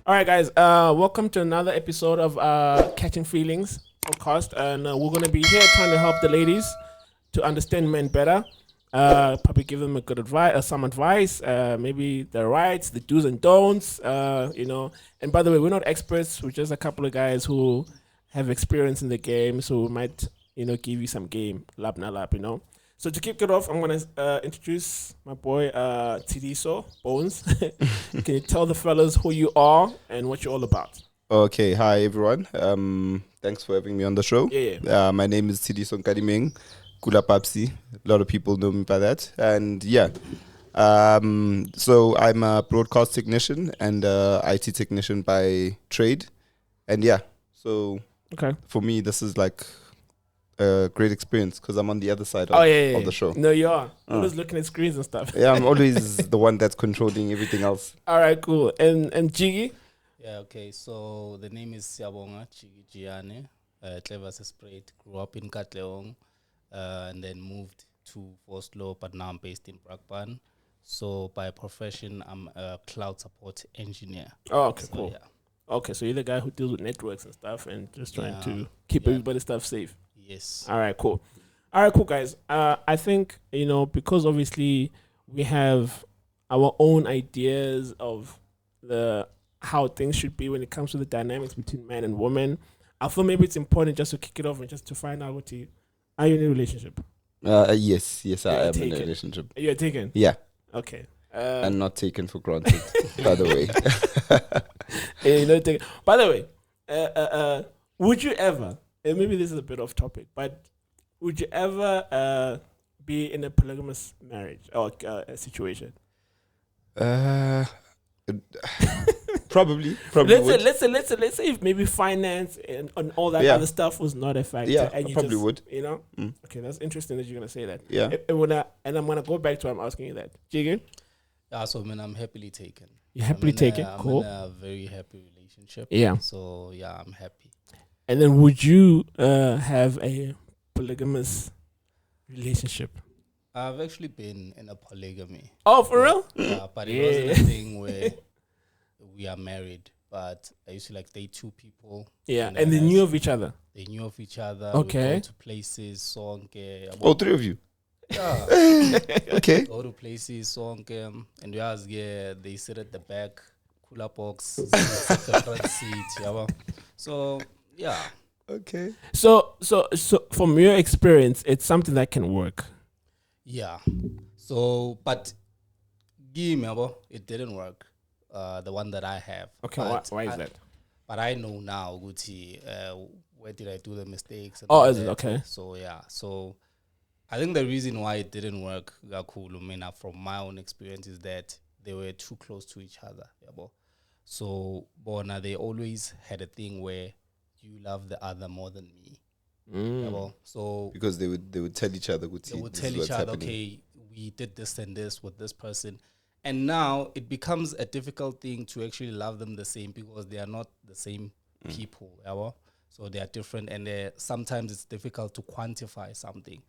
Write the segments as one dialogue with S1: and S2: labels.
S1: All right, guys. Welcome to another episode of Catching Feelings podcast, and we're gonna be here trying to help the ladies to understand men better. Probably give them a good advice, some advice, maybe the rights, the do's and don'ts. And by the way, we're not experts. We're just a couple of guys who have experience in the game, so we might, give you some game, lap na lap, So to kick it off, I'm gonna introduce my boy Tidiso Bones. Can you tell the fellas who you are and what you're all about?
S2: Okay, hi everyone. Thanks for having me on the show.
S1: Yeah.
S2: My name is Tidiso Nkadimeng, Kula Papsi. A lot of people know me by that. And so I'm a broadcast technician and IT technician by trade. And so
S1: Okay.
S2: for me, this is like a great experience because I'm on the other side of the show.
S1: No, you are. Always looking at screens and stuff.
S2: Yeah, I'm always the one that's controlling everything else.
S1: All right, cool. And Jiggy?
S3: Yeah, okay. So the name is Siabonga Chigi Giane. Clever Sprayed. Grew up in Katleong and then moved to Oslo, but now I'm based in Brakpan. So by profession, I'm a cloud support engineer.
S1: Oh, okay,
S3: So,
S1: cool.
S3: Yeah.
S1: Okay, so you're the guy who deals with networks and stuff and just trying to keep everybody's stuff safe.
S3: Yes.
S1: All right, cool, guys. I think, because obviously we have our own ideas of how things should be when it comes to the dynamics between man and woman. I feel maybe it's important just to kick it off and just to find out are you in a relationship?
S2: Yes, I am
S1: taken.
S2: in a relationship.
S1: You're taken?
S2: Yeah.
S1: Okay.
S2: And not taken for granted, by the way.
S1: By the way, would you ever, and maybe this is a bit off topic, but would you ever be in a polygamous marriage or situation?
S2: Probably.
S1: Let's say if maybe finance and all that other stuff was not a factor.
S2: Yeah,
S1: and you
S2: probably would.
S1: Okay, that's interesting that you're gonna say that.
S2: Yeah.
S1: And I'm gonna go back to I'm asking you that. Jigen?
S3: So I'm happily taken.
S1: You're happily taken? Cool.
S3: I'm in a very happy relationship.
S1: Yeah.
S3: So yeah, I'm happy.
S1: And then would you have a polygamous relationship?
S3: I've actually been in a polygamy.
S1: Oh, for real?
S3: Yeah, but it wasn't a thing where we are married. But I used to date two people.
S1: Yeah, and they knew of each other.
S3: They knew of each other.
S1: Okay.
S3: We go to places, song.
S2: Three of you.
S3: Yeah.
S2: Okay.
S3: Go to places, song. And we ask, they sit at the back, cooler box, the front seat. Yeah. So, yeah.
S2: Okay.
S1: So from your experience, it's something that can work.
S3: Yeah. So, but it didn't work. The one that I have.
S1: Okay, why is that?
S3: But I know now, Gucci, where did I do the mistakes? And
S1: is it? Okay.
S3: So, yeah. So, I think the reason why it didn't work, from my own experience, is that they were too close to each other. Yeah, so, Bona, they always had a thing where you love the other more than me. Yeah, so
S2: because they would tell each other,
S3: they would tell each other, okay, we did this and this with this person. And now it becomes a difficult thing to actually love them the same because they are not the same people. Yeah, so they are different, and sometimes it's difficult to quantify something.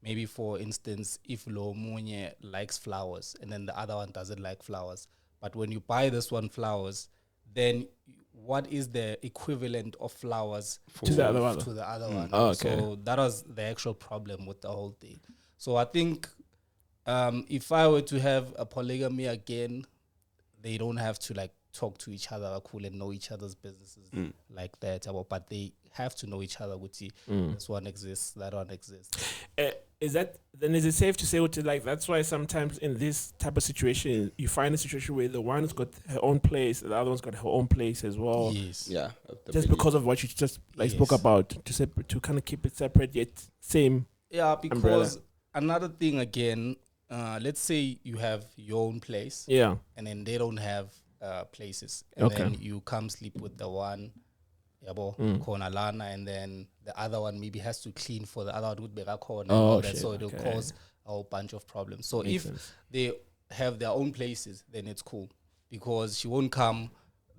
S3: Maybe, for instance, if Lo Munye likes flowers and then the other one doesn't like flowers, but when you buy this one flowers, then what is the equivalent of flowers
S1: to the other
S3: one?
S1: Oh, okay.
S3: So that was the actual problem with the whole thing. So I think if I were to have a polygamy again, they don't have to talk to each other cool and know each other's businesses like that. But they have to know each other. This one exists, that one exists.
S1: Is it safe to say that's why sometimes in this type of situation you find a situation where the one's got her own place, the other one's got her own place as well?
S3: Yes.
S2: Yeah.
S1: Just because of what you just spoke about, to kind of keep it separate yet same.
S3: Yeah, because another thing again, let's say you have your own place.
S1: Yeah.
S3: And then they don't have places. And then you come sleep with the one, Kona Lana, and then the other one maybe has to clean for the other one with Berakon and all that. So it'll cause a whole bunch of problems. So
S1: Makes
S3: if
S1: sense.
S3: they have their own places, then it's cool. Because she won't come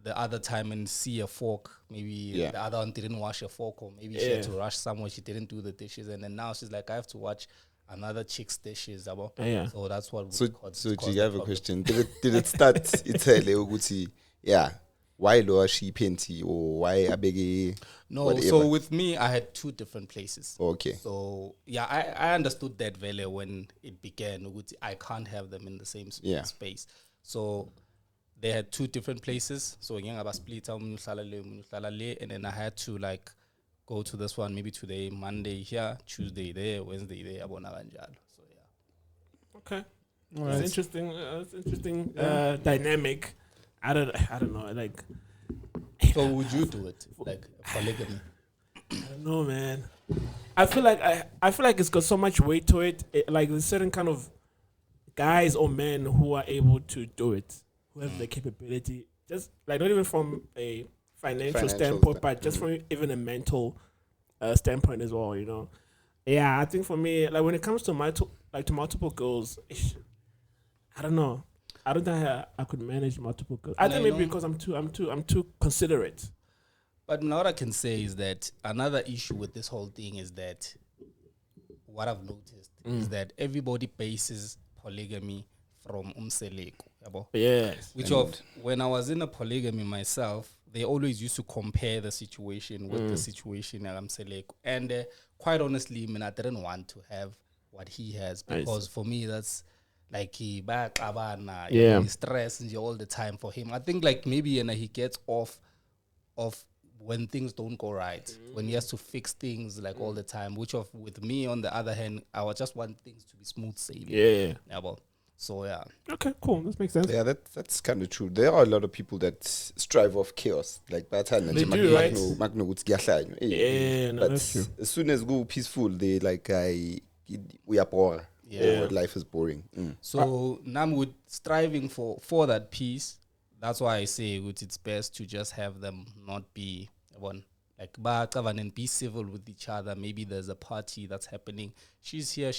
S3: the other time and see a fork. Maybe the other one didn't wash a fork, or maybe she had to rush somewhere, she didn't do the dishes, and then now she's like, I have to watch another chick's dishes. So that's what
S2: So do you have a question? Did it start Italy Uguti? Yeah. why lower she panty or why abege?
S3: No,
S2: whatever.
S3: so with me, I had 2 different places.
S2: Okay.
S3: So yeah, I understood that value when it began. ukuthi I can't have them in the same space. So they had 2 different places. So ngiyaba split and then I had to like go to this one maybe today, Monday here, Tuesday there, Wednesday there. So yeah.
S1: Okay. It's interesting. It's interesting dynamic. I don't know. Like,
S3: so would you do it like polygamy?
S1: I don't know, man. I feel like it's got so much weight to it. Like there's certain kind of guys or men who are able to do it, who have the capability. Just like not even from a financial standpoint, but just from even a mental standpoint as well. You know. Yeah, I think for me, like when it comes to multiple girls, I don't know. I don't think I could manage multiple girls. I think maybe because I'm too considerate.
S3: But now what I can say is that another issue with this whole thing is that what I've noticed is that everybody bases polygamy from umseleko.
S1: Yes.
S3: When I was in a polygamy myself, they always used to compare the situation with the situation at umseleko. And quite honestly, I mean, I didn't want to have what he has because for me that's like he stress all the time for him. I think like maybe he gets off when things don't go right, when he has to fix things like all the time, with me on the other hand, I would just want things to be smooth sailing.
S1: Yeah.
S3: So yeah.
S1: Okay, cool. That makes sense.
S2: Yeah, that's kind of true. There are a lot of people that strive off chaos. Like by the time
S1: they do, right?
S2: Yeah,
S1: no, that's true.
S2: As soon as go peaceful, they like we are bored.
S3: Yeah,
S2: life is boring.
S3: So now with striving for that peace, that's why I say it's best to just have them not be one like and be civil with each other. Maybe there's a party that's happening. She's here,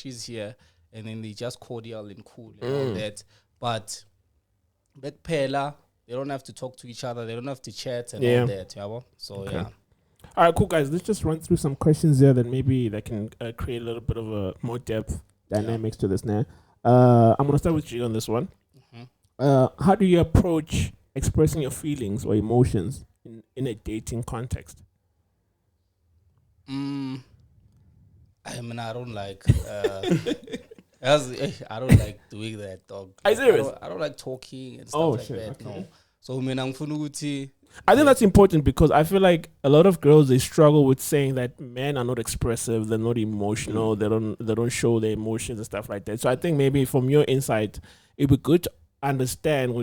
S3: and then they just cordial and cool and all that. But Pela, they don't have to talk to each other. They don't have to chat and all that. So yeah.
S1: All right, cool guys. Let's just run through some questions there that maybe that can create a little bit of a more depth dynamics to this now. I'm gonna start with you on this one. How do you approach expressing your feelings or emotions in a dating context?
S3: I mean, I don't like I don't like doing that, dog.
S1: Are you serious?
S3: I don't like talking and stuff like that. Okay. No. So
S1: I think that's important because I feel like a lot of girls, they struggle with saying that men are not expressive, they're not emotional, they don't show their emotions and stuff like that. So I think maybe from your insight, it'd be good to understand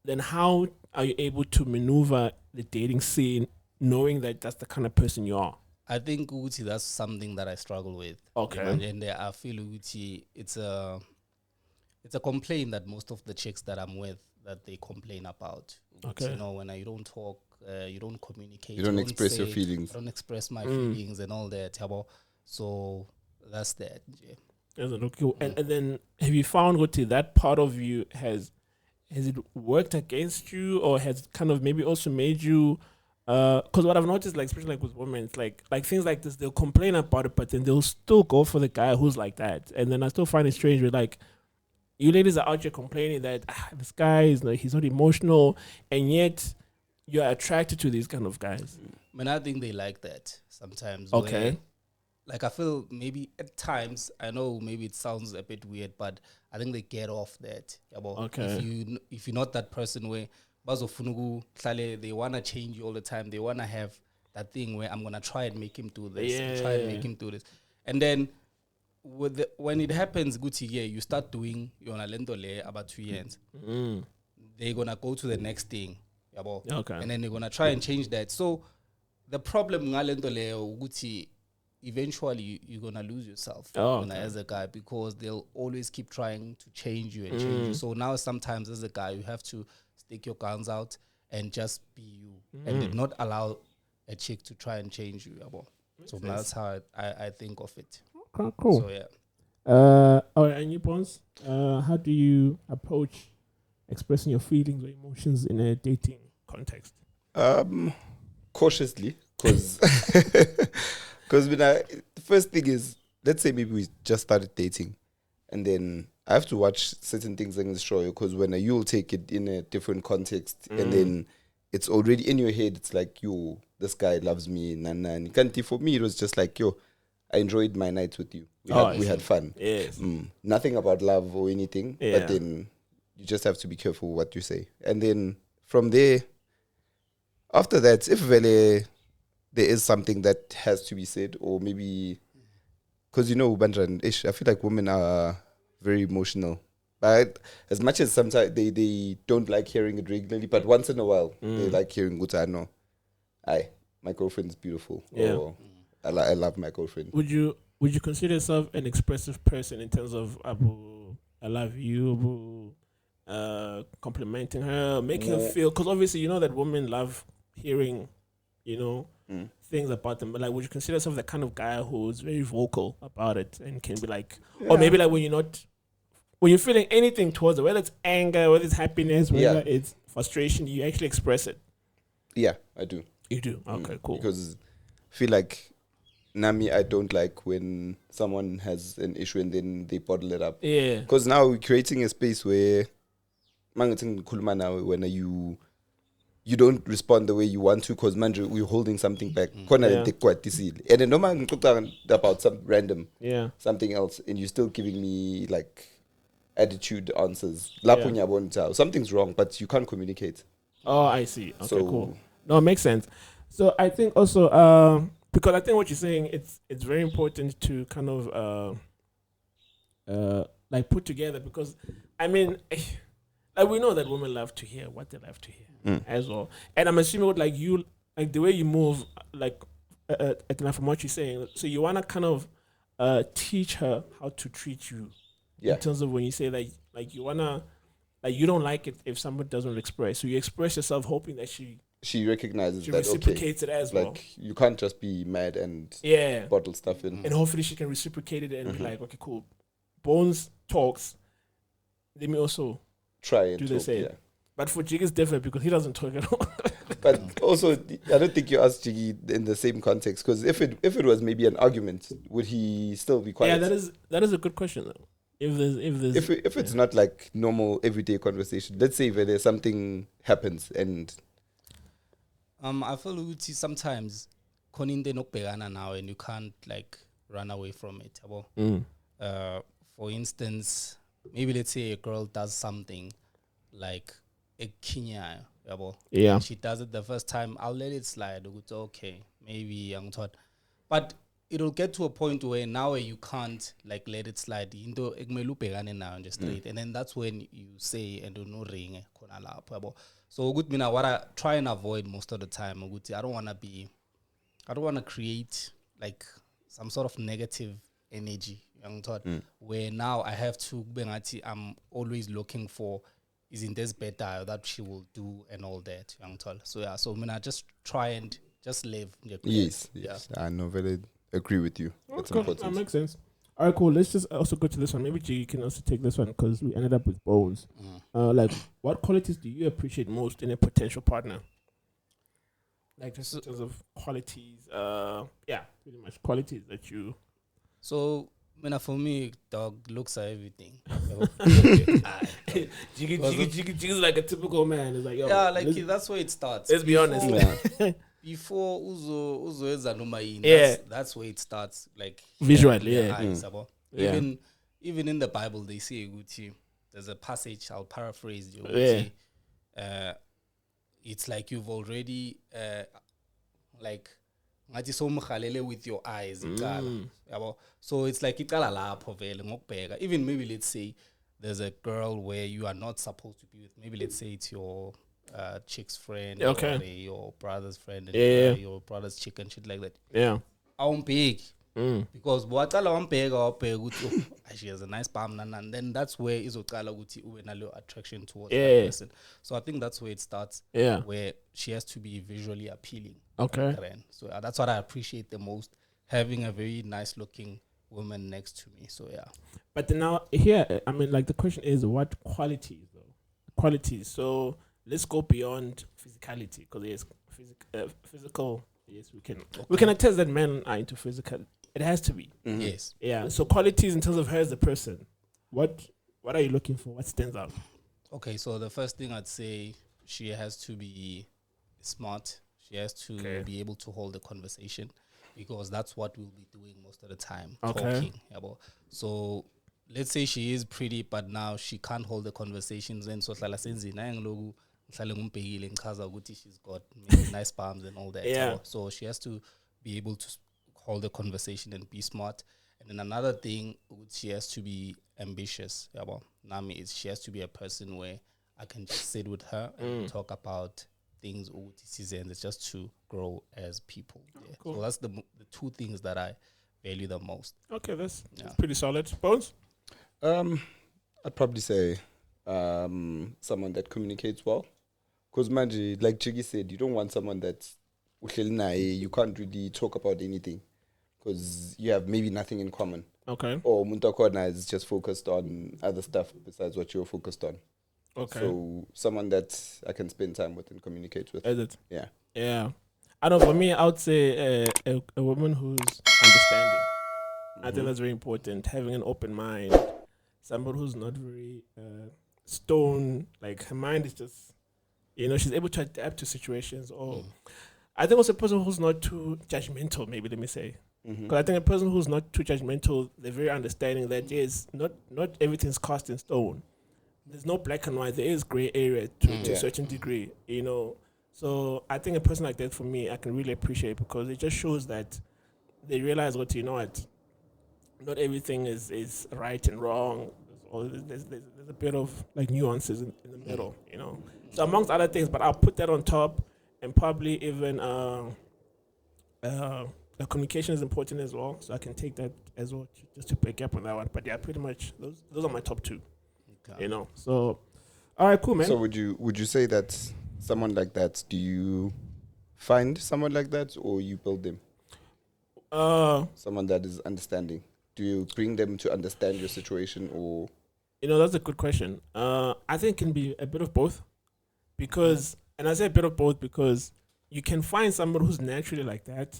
S1: then how are you able to maneuver the dating scene knowing that that's the kind of person you are?
S3: I think that's something that I struggle with.
S1: Okay.
S3: And I feel it's a complaint that most of the chicks that I'm with that they complain about.
S1: Okay.
S3: You know, when you don't talk, you don't communicate,
S2: you don't express your feelings.
S3: I don't express my feelings and all that. So that's that.
S1: And then have you found that part of you has it worked against you, or has it kind of maybe also made you? Because what I've noticed, like especially like with women, it's like things like this, they'll complain about it, but then they'll still go for the guy who's like that. And then I still find it strange with like, you ladies are out here complaining that this guy is like, he's not emotional, and yet you're attracted to these kind of guys.
S3: I mean, I think they like that sometimes.
S1: Okay.
S3: Like I feel maybe at times, I know maybe it sounds a bit weird, but I think they get off that.
S1: Okay.
S3: If you're not that person where they wanna change you all the time, they wanna have that thing where I'm gonna try and make him do this, try and make him do this, and then when it happens, you start doing your lento le about 2 years. They're gonna go to the next thing,
S1: okay,
S3: and then they're gonna try and change that. So the problem ngalento le eventually you're gonna lose yourself as a guy, because they'll always keep trying to change you and change you. So now sometimes as a guy you have to stick your guns out and just be you, and not allow a chick to try and change you. So that's how I think of it.
S1: Okay, cool.
S3: So yeah.
S1: All right, and you, Pons, how do you approach expressing your feelings or emotions in a dating context?
S2: Cautiously, because the first thing is, let's say maybe we just started dating, and then I have to watch certain things in the show, because when you'll take it in a different context, and then it's already in your head. It's like, yo, this guy loves me. And Kanti, for me, it was just like, yo, I enjoyed my nights with you. We had fun.
S1: Yes.
S2: Nothing about love or anything.
S1: Yeah.
S2: But then you just have to be careful what you say. And then from there, after that, if there is something that has to be said, or maybe, because Banjan, I feel like women are very emotional. But as much as sometimes they don't like hearing it regularly, but once in a while, they like hearing Gutano. My girlfriend's beautiful.
S1: Yeah.
S2: Or I love my girlfriend.
S1: Would you consider yourself an expressive person in terms of Abu, I love you, Abu, complimenting her, making her feel? Because obviously you know that women love hearing, things about them. But like, would you consider yourself the kind of guy who's very vocal about it and can be like, or maybe like when you're feeling anything towards it, whether it's anger, whether it's happiness, whether it's frustration, you actually express it?
S2: Yeah, I do.
S1: You do? Okay, cool.
S2: Because I feel like, Nami, I don't like when someone has an issue and then they bottle it up.
S1: Yeah.
S2: Because now we're creating a space where when you don't respond the way you want to, because we're holding something back. And then no man about some random something else, and you're still giving me like attitude answers. Something's wrong, but you can't communicate.
S1: Oh, I see. Okay, cool. No, it makes sense. So I think also because I think what you're saying, it's very important to kind of like put together, because I mean, like we know that women love to hear what they love to hear as well, and I'm assuming with like the way you move, like from what you're saying, so you wanna kind of teach her how to treat you in terms of when you say like you wanna, like you don't like it if someone doesn't express, so you express yourself hoping that she
S2: recognizes that
S1: reciprocates it as well.
S2: Like you can't just be mad and bottle stuff in,
S1: and hopefully she can reciprocate it and be like, okay, cool. Bones talks. Let me also
S2: try and
S1: do the same.
S2: Yeah.
S1: But for Jiggy, it's different because he doesn't talk at all.
S2: But also, I don't think you asked Jiggy in the same context, because if it was maybe an argument, would he still be quiet?
S1: Yeah, that is a good question though. If
S2: it's not like normal everyday conversation, let's say where there's something happens and
S3: I feel sometimes koninte nokubhekana now and you can't like run away from it. For instance, maybe let's say a girl does something like a Kenya,
S1: yeah,
S3: she does it the first time, I'll let it slide. It's okay, maybe I'm taught, but it'll get to a point where now you can't like let it slide into now just straight, and then that's when you say and do no ring. So good mean what I try and avoid most of the time. I don't want to create like some sort of negative energy. Where now I have to I'm always looking for isn't this better that she will do and all that. So I just try and just live.
S2: Yes. I know, very agree with you. That's important.
S1: That makes sense. All right, cool. Let's just also go to this one. Maybe you can also take this one because we ended up with Bones. Like, what qualities do you appreciate most in a potential partner? Like, just in terms of qualities. Pretty much qualities that you.
S3: So, for me, dog looks at everything.
S1: Jiggy's like a typical man. It's like, yo,
S3: that's where it starts.
S1: Let's be honest.
S3: Before Uzo that's where it starts, like
S1: visually,
S3: eyes, even in the Bible they say there's a passage I'll paraphrase you. It's like you've already with your eyes. So it's like even maybe let's say there's a girl where you are not supposed to be with. Maybe let's say it's your chick's friend, or your brother's friend, and your brother's chick and shit like that.
S1: Yeah,
S3: I'm big because she has a nice palm, and then that's where attraction towards that person. So I think that's where it starts.
S1: Yeah,
S3: where she has to be visually appealing.
S1: Okay,
S3: so that's what I appreciate the most, having a very nice looking woman next to me. So
S1: but now here, I mean, like the question is, what qualities though? Qualities. So let's go beyond physicality, because it's physical. Yes, we can attest that men are into physical. It has to be.
S3: Mm-hmm. Yes.
S1: Yeah. So qualities in terms of her as a person. What are you looking for? What stands out?
S3: Okay, so the first thing I'd say, she has to be smart. She has to be able to hold the conversation, because that's what we'll be doing most of the time, talking. So let's say she is pretty, but now she can't hold the conversations. And so she's got maybe nice palms and all that.
S1: Yeah.
S3: So she has to be able to hold the conversation and be smart. And then another thing, she has to be ambitious. Nami is she has to be a person where I can just sit with her and talk about things and it's just to grow as people. Cool. So that's the two things that I value the most.
S1: Okay, that's pretty solid. Bones?
S2: I'd probably say someone that communicates well. Because like Jiggy said, you don't want someone that's you can't really talk about anything because you have maybe nothing in common.
S1: Okay.
S2: Or Muntakona is just focused on other stuff besides what you're focused on.
S1: Okay.
S2: So someone that I can spend time with and communicate with.
S1: Is it?
S2: Yeah.
S1: Yeah. I don't know, for me, I would say a woman who's understanding. I think that's very important. Having an open mind. Somebody who's not very stone, like her mind is just, she's able to adapt to situations. Or I think also a person who's not too judgmental, maybe let me say. Because I think a person who's not too judgmental, they're very understanding that yes, not everything's cast in stone. There's no black and white. There is gray area to a certain degree, So I think a person like that, for me, I can really appreciate because it just shows that they realize what, not everything is right and wrong. There's a bit of like nuances in the middle, So amongst other things, but I'll put that on top, and probably even the communication is important as well. So I can take that as well just to pick up on that one. But yeah, pretty much those are my top two. Okay. So all right, cool, man.
S2: So would you say that someone like that? Do you find someone like that, or you build them? Someone that is understanding. Do you bring them to understand your situation, or?
S1: That's a good question. I think it can be a bit of both, and I say a bit of both because you can find somebody who's naturally like that,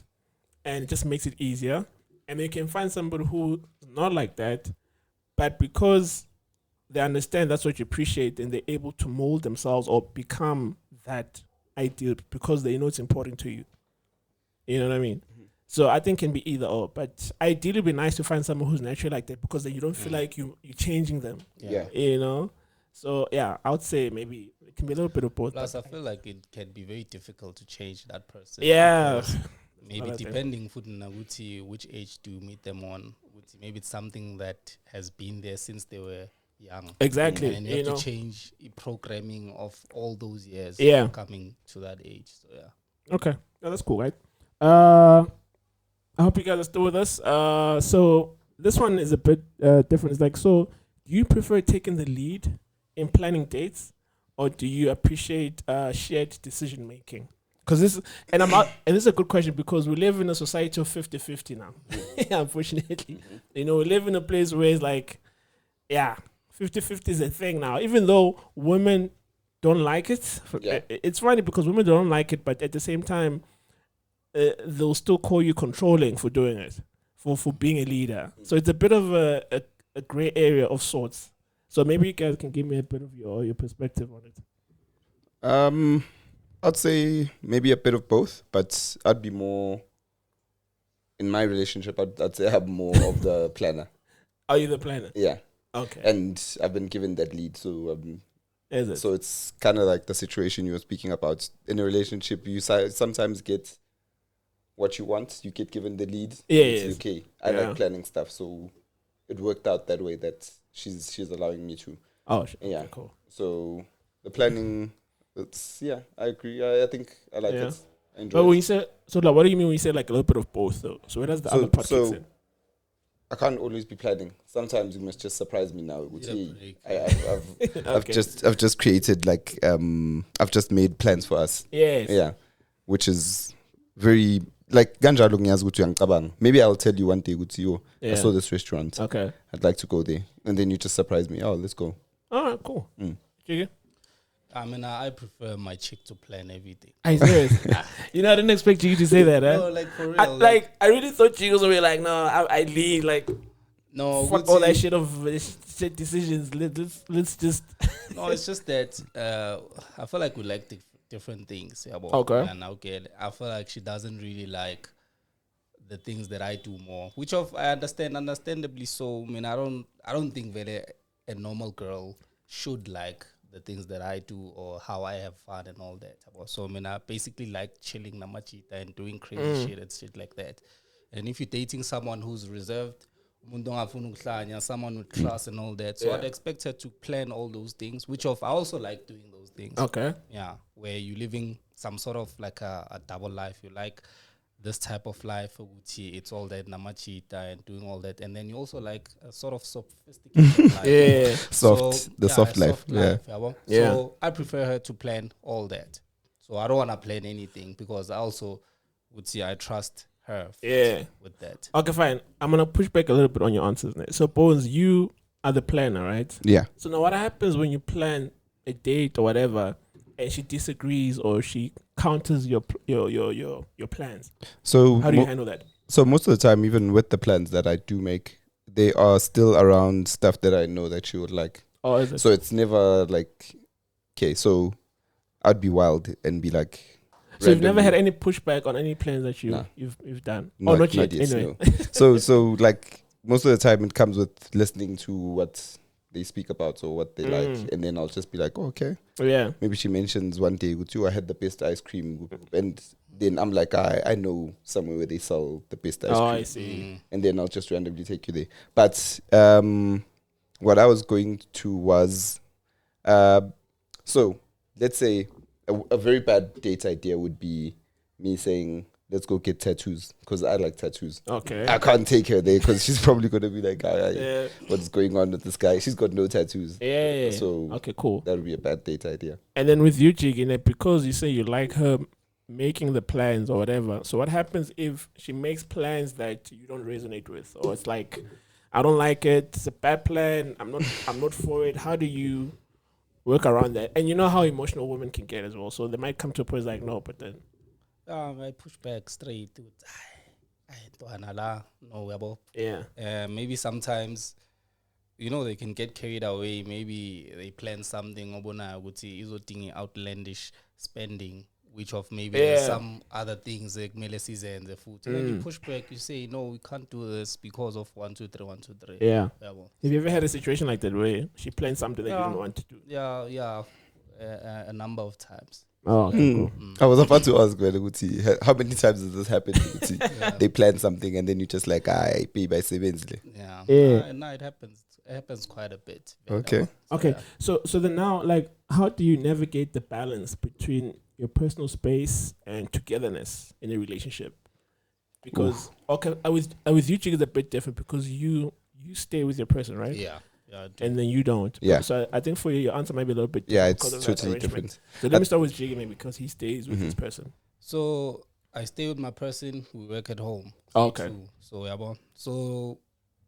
S1: and it just makes it easier. And you can find somebody who's not like that, but because they understand that's what you appreciate, and they're able to mold themselves or become that ideal because they know it's important to you. You know what I mean? So I think it can be either or, but ideally it'd be nice to find someone who's naturally like that because then you don't feel like you're changing them.
S2: Yeah.
S1: So yeah, I would say maybe it can be a little bit of both.
S3: Plus, I feel like it can be very difficult to change that person.
S1: Yeah.
S3: Maybe depending which age do you meet them on. Maybe it's something that has been there since they were young.
S1: Exactly.
S3: And you have to change the programming of all those years coming to that age. So yeah.
S1: Okay. Yeah, that's cool, right? I hope you guys are still with us. So this one is a bit different. It's like, so do you prefer taking the lead in planning dates, or do you appreciate shared decision making? Because this is a good question because we live in a society of 50-50 now. Unfortunately, we live in a place where it's like, 50-50 is a thing now. Even though women don't like it, it's funny because women don't like it, but at the same time, they'll still call you controlling for doing it, for being a leader. So it's a bit of a gray area of sorts. So maybe you guys can give me a bit of your perspective on it.
S2: I'd say maybe a bit of both, but I'd be more in my relationship. I'd say I'm more of the planner.
S1: Are you the planner?
S2: Yeah.
S1: Okay.
S2: And I've been given that lead, so
S1: is it?
S2: So it's kind of like the situation you were speaking about in a relationship. You sometimes get what you want. You get given the lead.
S1: Yeah,
S2: it's okay. I like planning stuff, so it worked out that way. That she's allowing me to.
S1: Oh,
S2: yeah.
S1: Okay, cool.
S2: So the planning, I agree. I think I like it. I enjoy.
S1: But when you say what do you mean when you say like a little bit of both though? So where does the other part kicks in?
S2: I can't always be planning. Sometimes you must just surprise me now. I've just created like I've just made plans for us.
S1: Yes.
S2: Yeah. Which is very like ganjalo ngiyazi ukuthi uyangicabanga. Maybe I'll tell you one day ukuthi I saw this restaurant.
S1: Okay.
S2: I'd like to go there. And then you just surprise me. Oh, let's go.
S1: All right, cool.
S3: I prefer my chick to plan everything.
S1: I serious. I didn't expect you to say that.
S3: No, like for real.
S1: I really thought you was gonna be like, no, I lead like.
S3: No,
S1: fuck all that shit of shit decisions. Let's just.
S3: No, it's just that I feel like we like different things. Yeah,
S1: Okay.
S3: And okay, I feel like she doesn't really like the things that I do more, which I understand, understandably so. I mean, I don't think that a normal girl should like the things that I do or how I have fun and all that. So I mean, I basically like chilling namachita and doing crazy shit and shit like that. And if you're dating someone who's reserved, umuntu ongafuni ukuhlanya, someone with class and all that, so I'd expect her to plan all those things, which I also like doing those things.
S1: Okay.
S3: Yeah, where you're living some sort of like a double life. You like this type of life, it's all that namachita and doing all that, and then you also like a sort of sophisticated life.
S1: Yeah.
S2: Soft life. Yeah.
S3: So I prefer her to plan all that. So I don't want to plan anything because I also would say I trust her. With that.
S1: Okay, fine. I'm gonna push back a little bit on your answers now. Suppose you are the planner, right?
S2: Yeah.
S1: So now, what happens when you plan a date or whatever, and she disagrees or she counters your plans?
S2: So
S1: how do you handle that?
S2: So most of the time, even with the plans that I do make, they are still around stuff that I know that she would like.
S1: Oh, is it?
S2: So it's never like, okay, so I'd be wild and be like.
S1: So you've never had any pushback on any plans that you've done? Not yet. Anyway.
S2: No. So like most of the time, it comes with listening to what they speak about or what they like, and then I'll just be like, oh, okay,
S1: yeah.
S2: Maybe she mentions one day, I had the best ice cream, and then I'm like, I know somewhere where they sell the best ice cream.
S1: Oh, I see.
S2: And then I'll just randomly take you there. But what I was going to was, so let's say a very bad date idea would be me saying, let's go get tattoos, because I like tattoos.
S1: Okay.
S2: I can't take her there because she's probably going to be like, what's going on with this guy? She's got no tattoos.
S1: Yeah.
S2: So
S1: okay, cool.
S2: That would be a bad date idea.
S1: And then with you, Jiggy, because you say you like her making the plans or whatever, so what happens if she makes plans that you don't resonate with? Or it's like, I don't like it, it's a bad plan, I'm not for it. How do you work around that? And you know how emotional women can get as well. So they might come to a point like, no, but then
S3: I push back straight.
S1: Yeah.
S3: Maybe sometimes, they can get carried away. Maybe they plan something, outlandish spending, which of maybe some other things like melesize and the food. And then you push back, you say, no, we can't do this because of 1, 2, 3, 1, 2, 3.
S1: Yeah. Have you ever had a situation like that where she planned something that you didn't want to do?
S3: Yeah. A number of times.
S1: Oh, okay, cool.
S2: I was about to ask, how many times does this happen? They plan something and then you just like, pay by savings.
S3: Yeah. No, it happens. It happens quite a bit.
S2: Okay.
S1: So then now, like, how do you navigate the balance between your personal space and togetherness in a relationship? Because with you, is a bit different because you stay with your person, right?
S3: Yeah.
S1: And then you don't.
S2: Yeah.
S1: So I think for you, your answer might be a little bit
S2: different.
S1: Yeah,
S2: it's totally different.
S1: So let me start with Jiggy maybe because he stays with his person.
S3: So I stay with my person. We work at home.
S1: Okay.
S3: So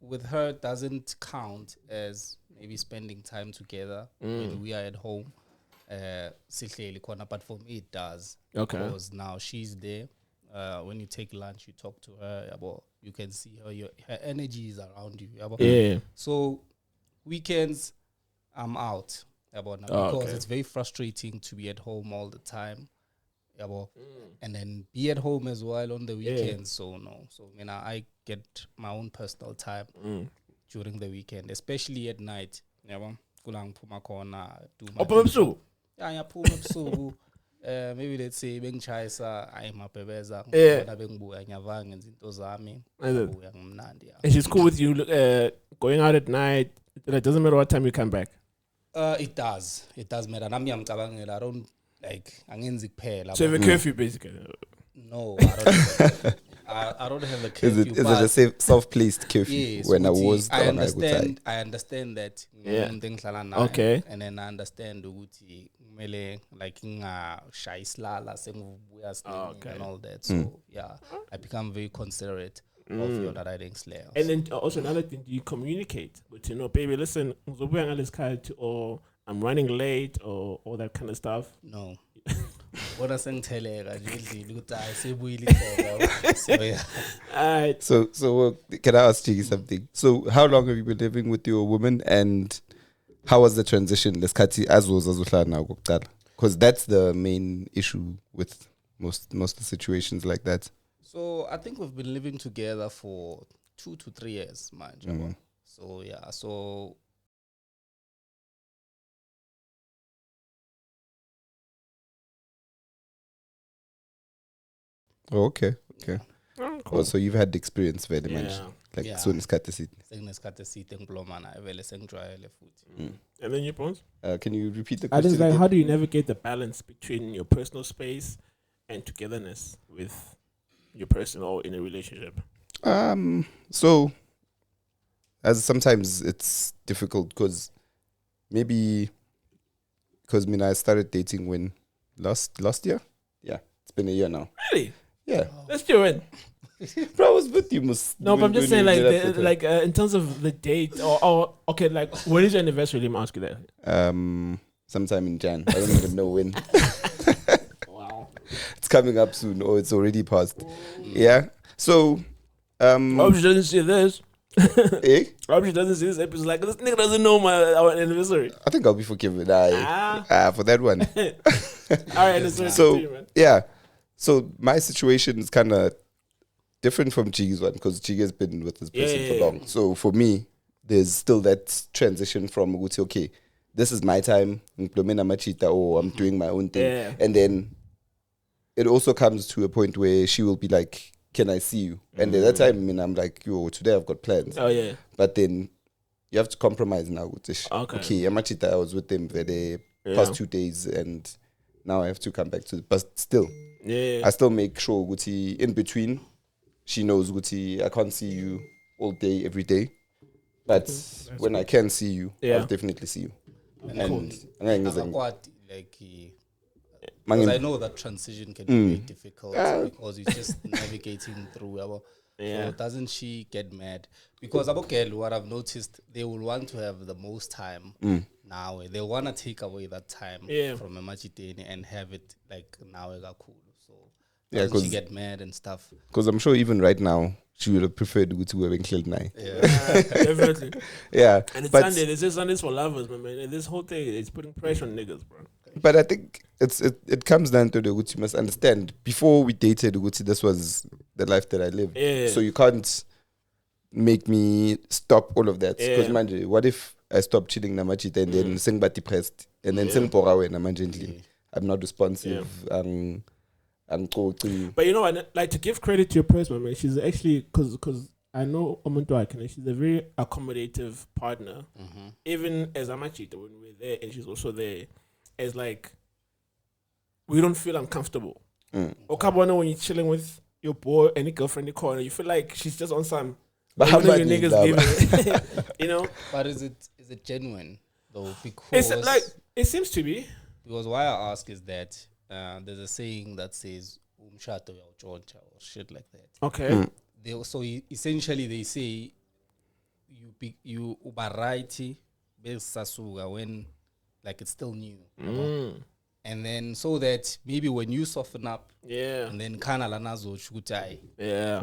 S3: with her, it doesn't count as maybe spending time together when we are at home. But for me, it does.
S1: Okay.
S3: Because now she's there. When you take lunch, you talk to her. You can see her energy is around you.
S1: Yeah.
S3: So weekends, I'm out because it's very frustrating to be at home all the time. And then be at home as well on the weekends. So I get my own personal time during the weekend, especially at night. Maybe let's say bengichayisa ayimabhebeza bengibuya ngiyavanga ngenza into zami ngibuya ngimnandi.
S1: And she's cool with you going out at night. It doesn't matter what time you come back.
S3: It does matter. Nami ngiyamcabangela. I don't like angenzi kuphela.
S1: So you have a curfew basically?
S3: No, I don't have a curfew.
S2: Is it a self-placed curfew?
S3: Yes,
S2: when I was
S3: I understand that.
S1: Okay.
S3: And then I understand ukuthi kumele like ngingashayi isilala sengibuya and all that. So I become very considerate of your riding slayer.
S1: And then also another thing, do you communicate with baby, listen, or I'm running late or all that kind of stuff?
S3: No. What I'm saying, so
S2: can I ask you something? So how long have you been living with your woman, and how was the transition? Because that's the main issue with most of the situations like that.
S3: So I think we've been living together for 2 to 3 years, man. So yeah, so
S2: Oh, okay.
S1: Oh, cool.
S2: Oh, so you've had experience very much.
S1: Yeah.
S2: Like
S3: Yeah.
S2: so isikhathi eside.
S3: senginesikhathi eside ngibulomana vele sengijwayele futhi.
S1: And then your points?
S2: Can you repeat the
S1: I
S2: question
S1: just like,
S2: again?
S1: how do you navigate the balance between your personal space and togetherness with your person or in a relationship?
S2: So as sometimes it's difficult because maybe I started dating when last year. Yeah, it's been a year now.
S1: Really?
S2: Yeah,
S1: Let's do it.
S2: bro, I was with you.
S1: No, but I'm just saying, like,
S2: met up with her.
S1: in terms of the date, or okay, like, when is your anniversary? Let me ask you that.
S2: Sometime in Jan. I don't even know when.
S1: Wow.
S2: It's coming up soon, or it's already passed. Yeah. So,
S1: Hope she doesn't see this.
S2: eh?
S1: Hope she doesn't see this episode. Like, this nigga doesn't know our anniversary.
S2: I think I'll be forgiven. For that one.
S1: All right, that's
S2: So,
S1: you, man.
S2: yeah. So my situation is kind of different from Jigi's one because Jigi has been with this person for long. So for me, there's still that transition from okay, this is my time, or I'm doing my own thing.
S1: Yeah.
S2: And then it also comes to a point where she will be like, can I see you? And at that time, I'm like, yo, today I've got plans.
S1: Oh, yeah.
S2: But then you have to compromise now.
S1: Okay.
S2: Amachita, I was with them for the past 2 days and now I have to come back to it. But still, I still make sure Guti in between. She knows Guti, I can't see you all day, every day. But when I can see you, I'll definitely see you. And
S3: because I know that transition can be very difficult because it's just navigating through. So doesn't she get mad? Because what I've noticed, they will want to have the most time now. They want to take away that time from a machiteni and have it like now cool. So doesn't she get mad and stuff?
S2: Because I'm sure even right now, she would have preferred to go to a clean night.
S1: Yeah, definitely.
S2: Yeah.
S1: And it's Sunday. This is Sundays for lovers, man. And this whole thing is putting pressure on niggas, bro.
S2: But I think it comes down to the Gucci must understand. Before we dated Gucci, this was the life that I lived.
S1: Yeah.
S2: So you can't make me stop all of that. Because man, what if I stop chilling namachita and then sing but depressed and then sing porawe namajently? I'm not responsive.
S1: But you know what? Like, to give credit to your person, man, she's actually because I know Omuntu she's a very accommodative partner. Even as Amachita, when we're there and she's also there, it's like we don't feel uncomfortable. Okabwana, when you're chilling with your boy and your girlfriend in the corner, you feel like she's just on some.
S2: But
S1: how many niggas giving, you know?
S3: But is it genuine though? Because
S1: it's like it seems to be.
S3: Because why I ask is that there's a saying that says umshato uyawuntshontsha or shit like that.
S1: Okay.
S3: So essentially they say you uba right besasuka when like it's still new. And then so that maybe when you soften up, and then kana lanazo chukutai.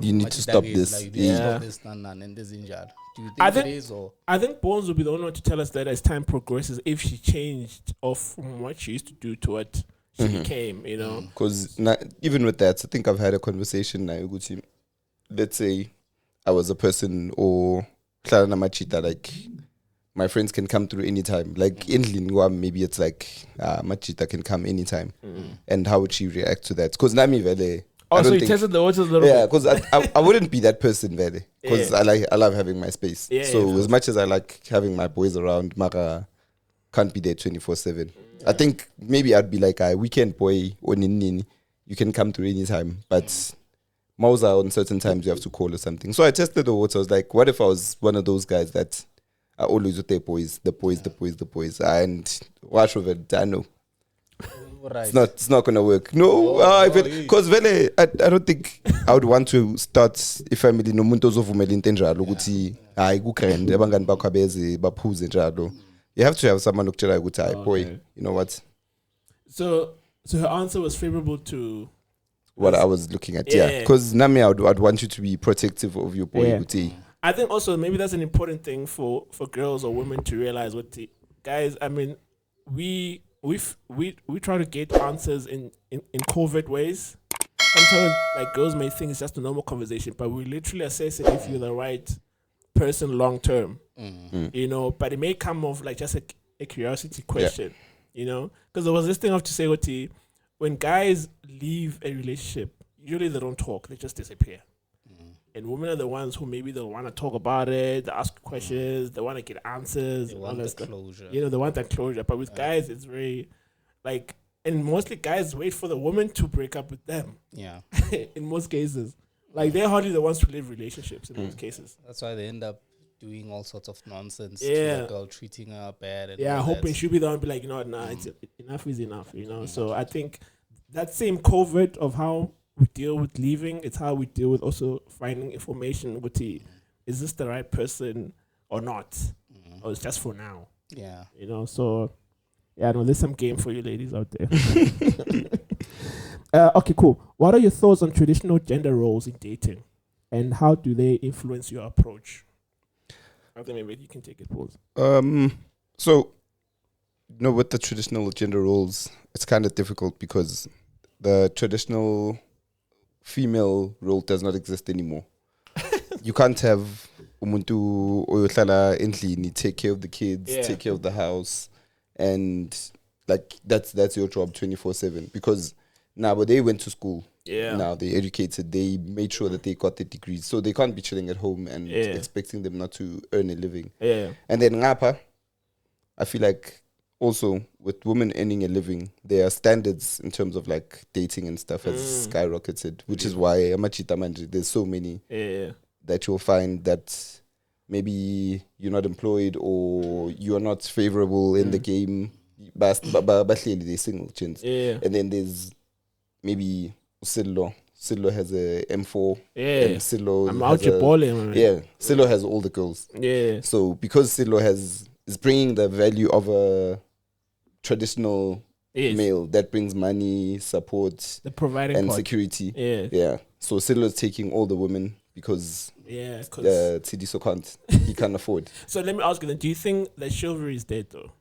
S2: You need to stop this.
S3: Like, you need to stop this and this injured. Do you think it is or?
S1: I think Bones will be the only one to tell us that as time progresses, if she changed off from what she used to do to what she became, you know.
S2: Because even with that, I think I've had a conversation now. Let's say I was a person or machita, like my friends can come through anytime. Like in Lingua, maybe it's like machita can come anytime. And how would she react to that? Because Nami Vele.
S1: Oh, so you tested the waters a little bit.
S2: Yeah, because I wouldn't be that person, Vele. Because I love having my space. So as much as I like having my boys around, Mara can't be there 24/7. I think maybe I'd be like a weekend boy or Nini. You can come through anytime, but Mausa on certain times you have to call or something. So I tested the water. I was like, what if I was one of those guys that are always with their boys, the boys, and watch of it? I know.
S3: Right.
S2: It's not gonna work. No, because I don't think I would want to start a family no muntu ozovumela into enjalo ukuthi hayi kugrand abangani bakho abeze baphuze njalo. You have to have someone ukutshela ukuthi hayi boy, you know what?
S1: So her answer was favorable to
S2: what I was looking at. Yeah, because Nami, I'd want you to be protective of your boy.
S1: I think also maybe that's an important thing for girls or women to realize. Guys, I mean, we try to get answers in covert ways. Sometimes like girls may think it's just a normal conversation, but we literally assess it if you're the right person long term. You know, but it may come off like just a curiosity question. You know, because there was this thing I have to say, Oti, when guys leave a relationship, usually they don't talk; they just disappear. And women are the ones who maybe they want to talk about it, they ask questions, they want to get answers.
S3: They want the closure.
S1: You know, they want that closure. But with guys, it's very like, and mostly guys wait for the woman to break up with them.
S3: Yeah.
S1: In most cases, like they're hardly the ones to live relationships in most cases.
S3: That's why they end up doing all sorts of nonsense to
S1: Yeah.
S3: a girl, treating her bad. And
S1: Yeah,
S3: all
S1: hoping
S3: that.
S1: she'll be the one to be like, you know what, nah, it's enough is enough, you know. So I think that same covert of how we deal with leaving, it's how we deal with also finding information with is this the right person or not? Or it's just for now.
S3: Yeah.
S1: You know, so yeah, no, there's some game for you ladies out there. Okay, cool. What are your thoughts on traditional gender roles in dating? And how do they influence your approach? I think maybe you can take it, pause.
S2: So, you know, with the traditional gender roles, it's kind of difficult because the traditional female role does not exist anymore. You can't have umuntu oyohlala endlini, take care of the kids, take care of the house, and like that's your job 24/7. Because now, but they went to school.
S1: Yeah.
S2: Now they educated. They made sure that they got their degrees, so they can't be chilling at home and expecting them not to earn a living.
S1: Yeah.
S2: And then ngapa, I feel like also with women earning a living, there are standards in terms of like dating and stuff has skyrocketed, which is why amachita manje, there's so many that you'll find that maybe you're not employed or you're not favorable in the game. But they're single chins.
S1: Yeah.
S2: And then there's maybe Sidlo. Sidlo has a M4.
S1: Yeah.
S2: And Sidlo
S1: I'm
S2: has
S1: out your balling, man.
S2: Yeah. Sidlo has all the girls.
S1: Yeah.
S2: So because Sidlo is bringing the value of a traditional male that brings money, support,
S1: the providing
S2: and
S1: part.
S2: security.
S1: Yeah.
S2: Yeah. So Sidlo is taking all the women because Tsidiso can't. He can't afford.
S1: So let me ask you then, do you think that chivalry is dead though?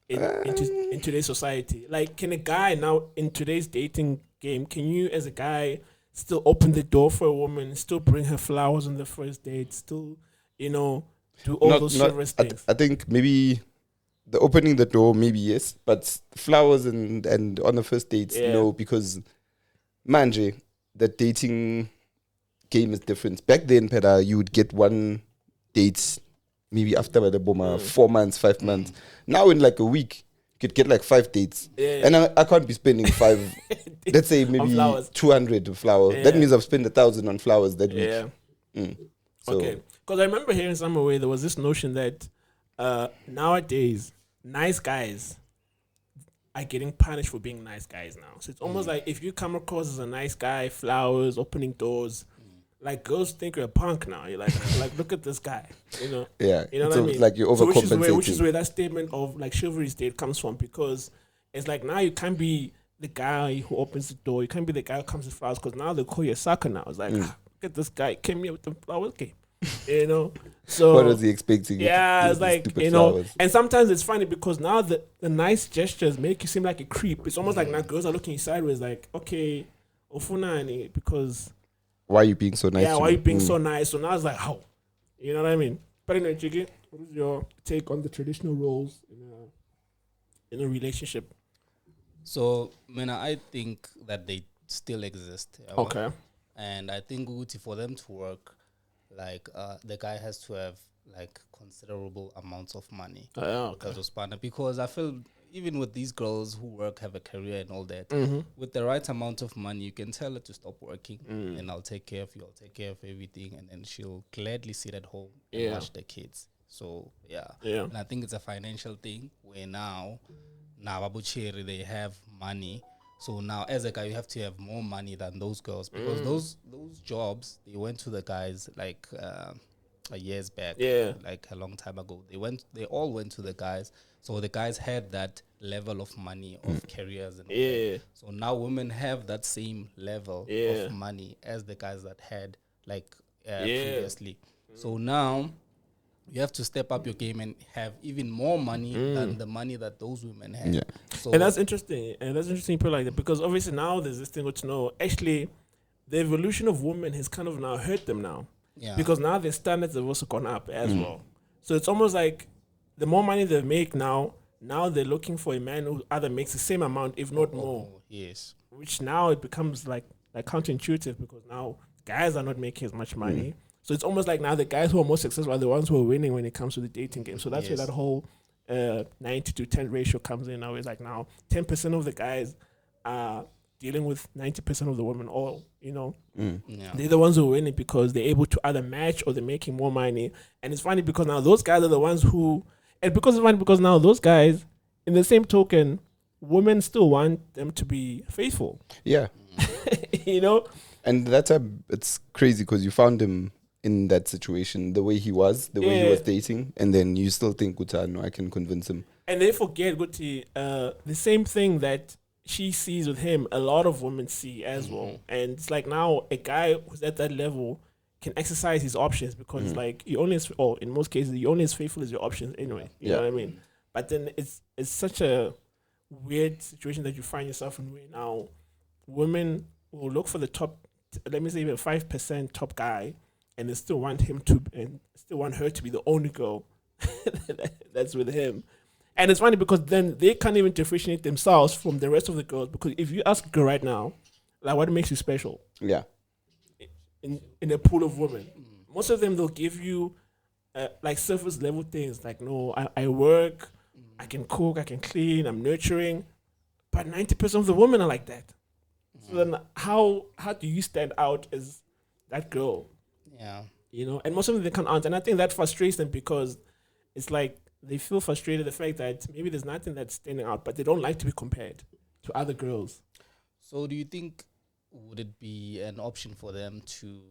S1: In today's society? Like, can a guy now in today's dating game, can you as a guy still open the door for a woman, still bring her flowers on the first date, still, you know, do all those chivalrous things?
S2: I think maybe the opening the door, maybe yes, but flowers and on the first dates, no, because manje, the dating game is different. Back then, Peda, you would get one date maybe after by the bomber 4 months, 5 months. Now in like a week, you could get like 5 dates. And I can't be spending 5, let's say maybe 200 of flowers. That means I've spent 1,000 on flowers that week. So,
S1: okay. Because I remember hearing somewhere where there was this notion that nowadays, nice guys are getting punished for being nice guys now. So it's almost like if you come across as a nice guy, flowers, opening doors, like girls think you're a punk now. You're like look at this guy, you know.
S2: Yeah,
S1: you know what I mean.
S2: Like you're overcompensating.
S1: So which is where that statement of like chivalry state comes from, because it's like now you can't be the guy who opens the door. You can't be the guy who comes with flowers, because now they call you a sucker now. It's like look at this guy came here with the flowers, you know. So
S2: what was he expecting?
S1: Yeah, it's like, you know,
S2: flowers.
S1: and sometimes it's funny because now the nice gestures make you seem like a creep. It's almost like now girls are looking you sideways, like, okay, ofunani, because
S2: why are you being so nice?
S1: Yeah, why are you being so nice? So now it's like, how? You know what I mean? But anyway, Jiggy, what is your take on the traditional roles in a relationship?
S3: So, I think that they still exist.
S1: Okay.
S3: And I think for them to work, like the guy has to have like considerable amounts of money because I feel even with these girls who work, have a career and all that, with the right amount of money, you can tell her to stop working and I'll take care of you, I'll take care of everything, and then she'll gladly sit at home and watch the kids. So and I think it's a financial thing where now Babucheri, they have money. So now, as a guy, you have to have more money than those girls, because those jobs, they went to the guys like years back, like a long time ago. They all went to the guys. So the guys had that level of money of careers and all that. So now women have that same level of money as the guys that had like previously. So now you have to step up your game and have even more money than the money that those women have.
S2: Yeah.
S3: So
S1: And that's interesting. And that's interesting, people like that, because obviously now there's this thing to know. Actually, the evolution of women has kind of now hurt them now,
S3: yeah,
S1: because now their standards have also gone up as well. So it's almost like the more money they make now they're looking for a man who either makes the same amount, if not more.
S3: yes,
S1: Which now it becomes like counterintuitive, because now guys are not making as much money. So it's almost like now the guys who are most successful are the ones who are winning when it comes to the dating game. So that's where
S3: Yes.
S1: that whole 90 to 10 ratio comes in now. It's like now 10% of the guys are dealing with 90% of the women, or,
S3: yeah,
S1: they're the ones who are winning because they're able to either match or they're making more money. And it's funny because now those guys are the ones who, and because it's funny because now those guys, in the same token, women still want them to be faithful.
S2: Yeah.
S1: You know?
S2: And it's crazy because you found him in that situation, the way he was, the way he
S1: Yeah.
S2: was dating, and then you still think, Guta, no, I can convince him.
S1: And they forget, Guti, the same thing that she sees with him, a lot of women see as well. And it's like now a guy who's at that level can exercise his options, because it's like you only, or in most cases, you only as faithful as your options anyway. You know what I mean? But then it's such a weird situation that you find yourself in, where now women will look for the top, let me say even 5% top guy, and they still want him to, and still want her to be the only girl that's with him. And it's funny because then they can't even differentiate themselves from the rest of the girls, because if you ask a girl right now, like, what makes you special
S2: Yeah.
S1: in a pool of women, most of them, they'll give you like surface level things, like, no, I work, I can cook, I can clean, I'm nurturing. But 90% of the women are like that. So then how do you stand out as that girl?
S3: yeah.
S1: You know, and most of them, they can't answer. And I think that frustrates them, because it's like they feel frustrated the fact that maybe there's nothing that's standing out, but they don't like to be compared to other girls.
S3: So do you think, would it be an option for them to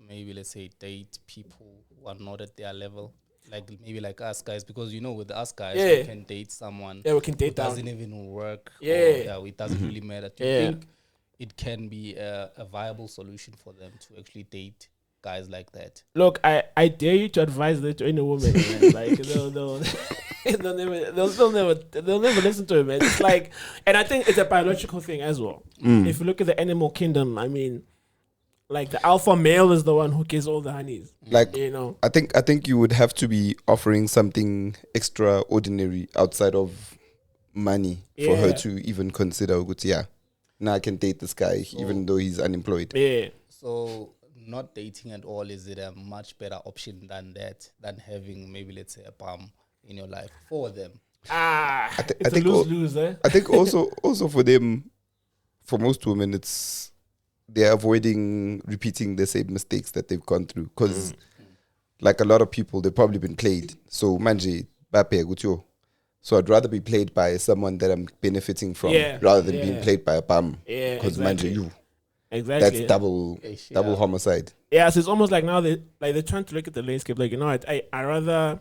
S3: maybe, let's say, date people who are not at their level? Like maybe like us guys, because with us guys,
S1: Yeah.
S3: we can date someone
S1: Yeah, we can
S3: who
S1: date down.
S3: doesn't even work.
S1: Yeah.
S3: It doesn't really matter. Do you
S1: Yeah.
S3: think it can be a viable solution for them to actually date guys like that?
S1: Look, I dare you to advise that to any woman, man. Like they'll never listen to it, man. It's like, and I think it's a biological thing as well. If you look at the animal kingdom, I mean, like the alpha male is the one who gets all the honeys.
S2: Like,
S1: You know,
S2: I think you would have to be offering something extraordinary outside of money for her
S1: Yeah.
S2: to even consider, yeah, now I can date this guy even though he's unemployed.
S1: yeah.
S3: So not dating at all, is it a much better option than that, than having maybe, let's say, a bum in your life for them?
S1: It's
S2: I
S1: a
S2: think
S1: lose-lose, eh?
S2: I think also for them, for most women, it's they're avoiding repeating the same mistakes that they've gone through, because like a lot of people, they've probably been played. So manje bape gutyo. So I'd rather be played by someone that I'm benefiting from,
S1: Yeah,
S2: rather than
S1: yeah.
S2: being played by a bum.
S1: Yeah,
S2: Because
S1: exactly.
S2: manje you,
S1: Exactly.
S2: that's double
S3: Yeah.
S2: homicide.
S1: Yeah, so it's almost like now they're trying to look at the landscape, like, you know what, I rather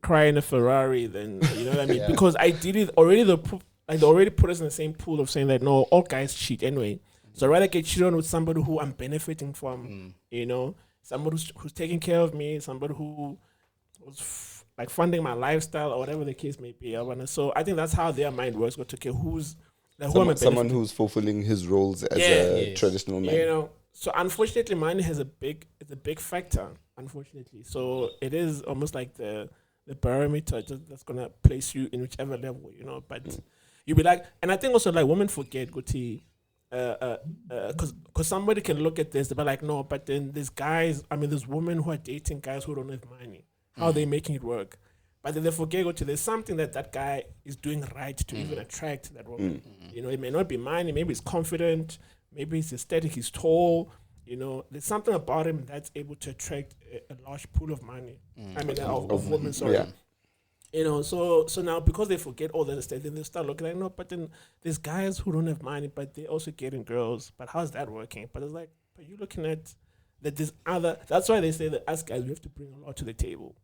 S1: cry in a Ferrari than, you know what I mean?
S3: Yeah.
S1: Because ideally they already put us in the same pool of saying that no, all guys cheat anyway. So I'd rather get cheated on with somebody who I'm benefiting from, you know, somebody who's taking care of me, somebody who was like funding my lifestyle or whatever the case may be. So I think that's how their mind works. Go to okay, who's like, who am I
S2: Someone
S1: benefiting?
S2: who's fulfilling his roles as
S1: Yeah.
S2: a
S3: Yes.
S2: traditional man.
S1: You know, so unfortunately, money has a big factor. Unfortunately, so it is almost like the barometer that's gonna place you in whichever level, you know. But you'll be like, and I think also like women forget, Guti, because somebody can look at this, they'll be like, no, but then there's guys. I mean, there's women who are dating guys who don't have money. How are they making it work? But then they forget, Guti, there's something that guy is doing right to even attract that woman. You know, it may not be money, maybe he's confident, maybe he's aesthetic, he's tall. You know, there's something about him that's able to attract a large pool of money. I mean, of women, sorry.
S2: Yeah.
S1: You know, so now because they forget all that stuff, then they start looking like, no, but then there's guys who don't have money, but they also getting girls. But how's that working? But it's like, but you're looking at that there's other. That's why they say that us guys, we have to bring a lot to the table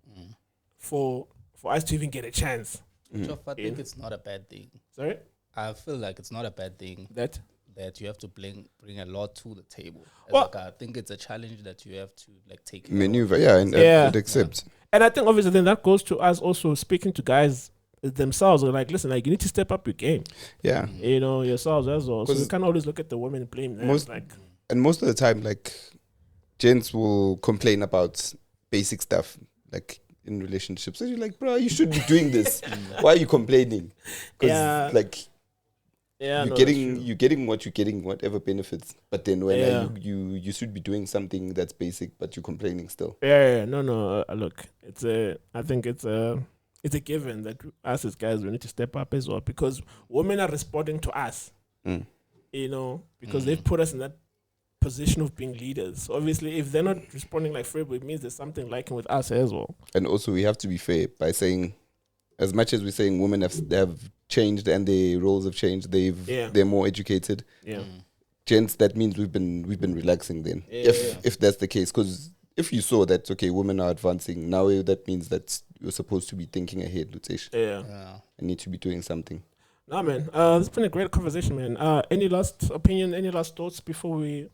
S1: for us to even get a chance.
S3: Which I think it's not a bad thing.
S1: Sorry,
S3: I feel like it's not a bad thing
S1: that
S3: that you have to bring a lot to the table.
S1: Well-
S3: I think it's a challenge that you have to take
S2: Maneuver, and accept.
S1: And I think obviously then that goes to us also speaking to guys themselves. Like, listen, like you need to step up your game.
S2: Yeah.
S1: You know, yourselves as well. So
S2: 'Cause
S1: you can't always look at the women and blame them.
S2: And most of the time, like, gents will complain about basic stuff, like in relationships. So you're like, bro, you should be doing this. Why are you complaining? Because like you're getting what you're getting, whatever benefits. But then when you should be doing something that's basic, but you're complaining still.
S1: No. Look, I think it's a given that us as guys we need to step up as well because women are responding to us. You know, because they've put us in that position of being leaders. So obviously, if they're not responding like Freiburg, it means there's something lacking with us as well.
S2: And also, we have to be fair by saying, as much as we're saying women have changed and their roles have changed, they're more educated.
S1: Yeah,
S2: gents, that means we've been relaxing then. If that's the case, because if you saw that women are advancing now, that means that you're supposed to be thinking ahead, Lutesh. And need to be doing something.
S1: Nah, man. It's been a great conversation, man. Any last opinion? Any last thoughts before we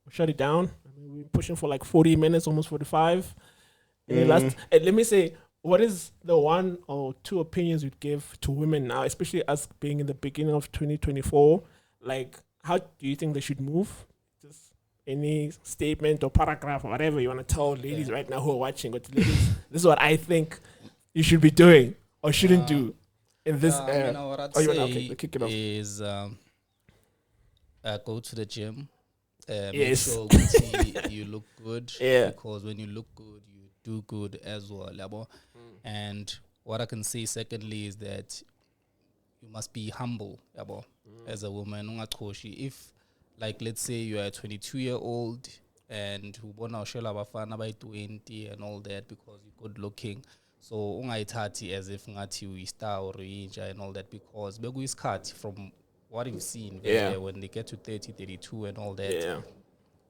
S1: shut it down? I mean, we're pushing for like 40 minutes, almost 45. Any last? And let me say, what is the one or two opinions you'd give to women now, especially us being in the beginning of 2024? Like, how do you think they should move? Just any statement or paragraph or whatever you want to tell ladies right now who are watching. But ladies, this is what I think you should be doing or shouldn't do. In this,
S3: what I'd say is go to the gym. Make sure you look good. Because when you look good, you do good as well. And what I can say secondly is that you must be humble as a woman. If, like, let's say you are a 22-year-old and who want to show abafana by 20 and all that because you're good looking. So ungayithathi as if ngathi uyi-star or uyinja and all that because bekuyisikhathi from what you've seen when they get to 30, 32 and all that.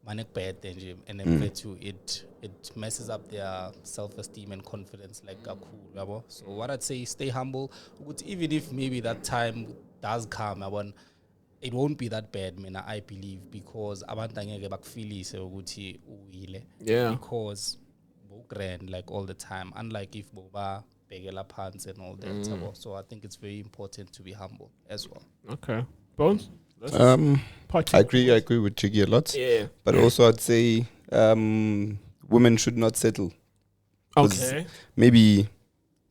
S3: Manek bad nje and then it messes up their self-esteem and confidence like kakhulu. So what I'd say is stay humble. Even if maybe that time does come, it won't be that bad, man, I believe, because abantu angeke bakufilise ukuthi uwile. Because grand like all the time, unlike if boba begela pants and all that. So I think it's very important to be humble as well.
S1: Okay, Bones.
S2: I agree with Jiggy a lot. But also I'd say women should not settle. Okay. Maybe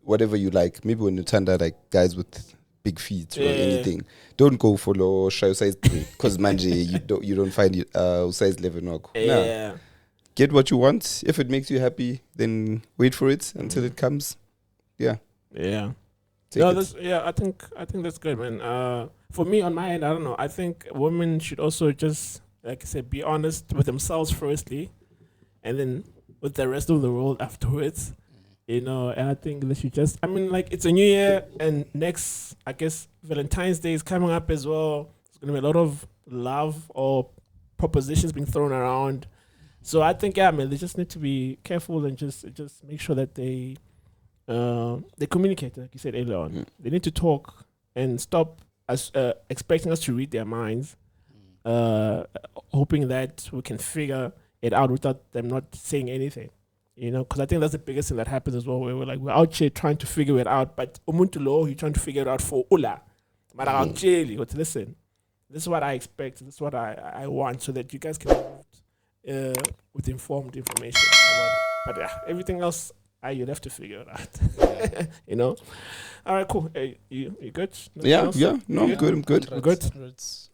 S2: whatever you like. Maybe when you turn out like guys with big feet or anything, don't go for low size 3 because manje you don't find it size 11 or get what you want. If it makes you happy, then wait for it until it comes. I think that's good, man. For me, on my end, I don't know. I think women should also just, like I said, be honest with themselves firstly, and then with the rest of the world afterwards. You know, and I think they should just, I mean, like, it's a new year, and next, I guess, Valentine's Day is coming up as well. There's going to be a lot of love or propositions being thrown around. So I think, man, they just need to be careful and just make sure that they communicate, like you said earlier on. They need to talk and stop expecting us to read their minds, hoping that we can figure it out without them not saying anything. You know, because I think that's the biggest thing that happens as well, where we're out here trying to figure it out, but umuntu lo, you're trying to figure it out for Ula. But actually, listen, this is what I expect, this is what I want, so that you guys can with informed information. But everything else, you'll have to figure it out. You know? All right, cool. Hey, you good? I'm good. I'm good.
S1: We're good.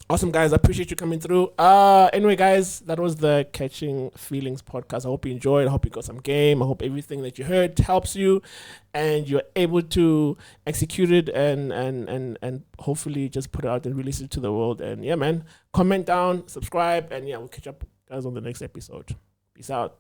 S1: Awesome, guys. I appreciate you coming through. Anyway, guys, that was the Catching Feelings podcast. I hope you enjoyed. I hope you got some game. I hope everything that you heard helps you and you're able to execute it and hopefully just put it out and release it to the world. And yeah, man, comment down, subscribe, and we'll catch up, guys, on the next episode. Peace out.